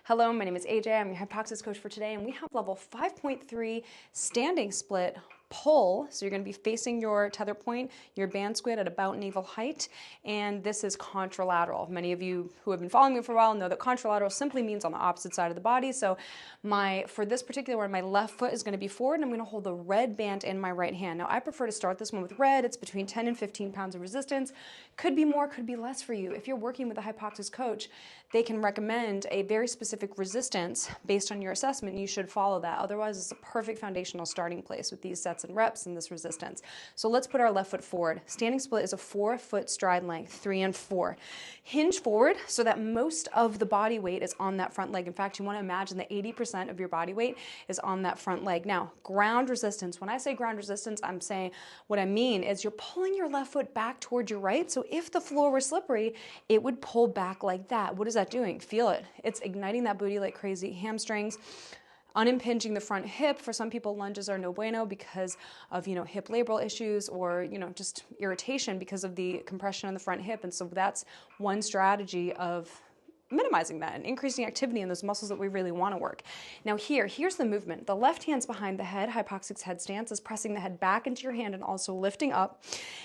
Hello, my name is AJ. I'm your HYPOXiX coach for today, and we have level 5.3 standing split pull. So you're going to be facing your tether point, your band squid at about navel height, and this is contralateral. Many of you who have been following me for a while know that contralateral simply means on the opposite side of the body. So for this particular one, my left foot is going to be forward, and I'm going to hold the red band in my right hand. Now, I prefer to start this one with red. It's between 10 and 15 pounds of resistance. Could be more, could be less for you. If you're working with a HYPOXiX coach, they can recommend a very specific resistance based on your assessment, and you should follow that. Otherwise, it's a perfect foundational starting place with these sets and reps and this resistance. So let's put our left foot forward. Standing split is a 4-foot stride length, 3 and 4. Hinge forward so that most of the body weight is on that front leg. In fact, you want to imagine that 80% of your body weight is on that front leg. Now, ground resistance. When I say ground resistance, I'm saying what I mean is you're pulling your left foot back toward your right. So if the floor were slippery, it would pull back like that. What is that doing? Feel it. It's igniting that booty like crazy. Hamstrings, unimpinging the front hip. For some people, lunges are no bueno because of, hip labral issues or, just irritation because of the compression on the front hip. And so that's one strategy of minimizing that and increasing activity in those muscles that we really want to work. Now here's the movement. The left hand's behind the head. HYPOXiX head stance is pressing the head back into your hand and also lifting up.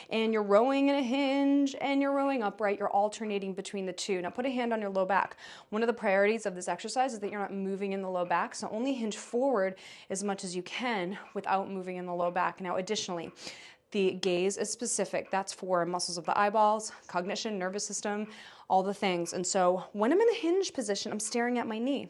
And you're rowing in a hinge and you're rowing upright. You're alternating between the two. Now put a hand on your low back. One of the priorities of this exercise is that you're not moving in the low back. So only hinge forward as much as you can without moving in the low back. Now additionally, the gaze is specific. That's for muscles of the eyeballs, cognition, nervous system, all the things. And so when I'm in the hinge position, I'm staring at my knee.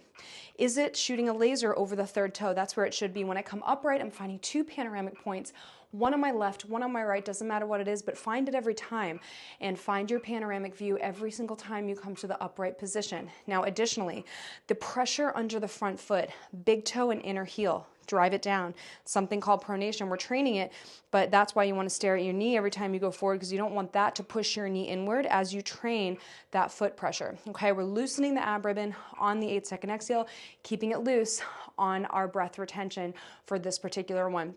Is it shooting a laser over the third toe? That's where it should be. When I come upright, I'm finding 2 panoramic points, one on my left, one on my right, doesn't matter what it is, but find it every time and find your panoramic view every single time you come to the upright position. Now, additionally, the pressure under the front foot, big toe and inner heel, drive it down. Something called pronation. We're training it, but that's why you want to stare at your knee every time you go forward because you don't want that to push your knee inward as you train that foot pressure. Okay, we're loosening the ab ribbon on the 8-second exhale, keeping it loose on our breath retention for this particular one.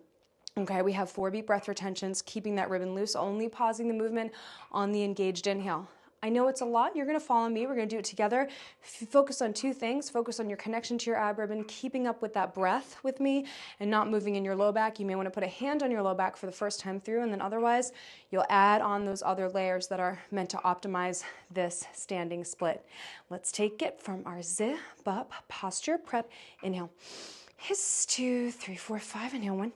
Okay, we have 4 beat breath retentions, keeping that ribbon loose, only pausing the movement on the engaged inhale. I know it's a lot. You're going to follow me. We're going to do it together. Focus on 2 things. Focus on your connection to your ab ribbon, keeping up with that breath with me and not moving in your low back. You may want to put a hand on your low back for the first time through, and then otherwise you'll add on those other layers that are meant to optimize this standing split. Let's take it from our zip up posture prep. Inhale. Hiss, 2, 3, 4, 5. Inhale, 1.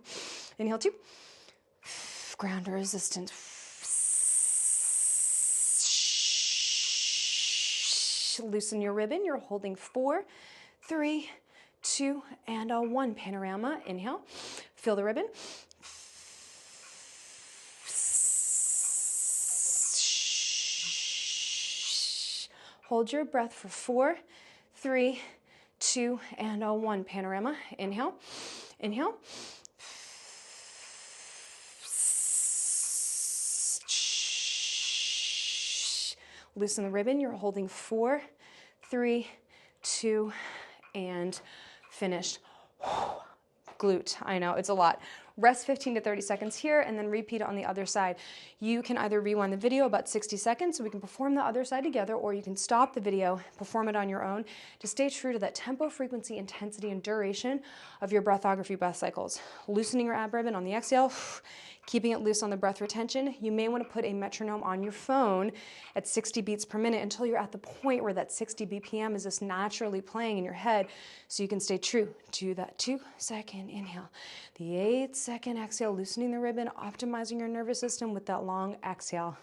Inhale, 2. Ground resistance. Loosen your ribbon. You're holding 4, 3, 2, and 1. Panorama. Inhale. Feel the ribbon. Hold your breath for 4, 3, 2, and 1. Panorama. Inhale. Inhale. Loosen the ribbon. You're holding 4, 3, 2, and finished. Glute. I know, it's a lot. Rest 15 to 30 seconds here and then repeat it on the other side. You can either rewind the video about 60 seconds so we can perform the other side together, or you can stop the video, perform it on your own to stay true to that tempo, frequency, intensity, and duration of your breathography breath cycles. Loosening your ab ribbon on the exhale, keeping it loose on the breath retention. You may want to put a metronome on your phone at 60 beats per minute until you're at the point where that 60 BPM is just naturally playing in your head so you can stay true to that 2-second inhale. The 8-second exhale, loosening the ribbon, optimizing your nervous system with that long exhale.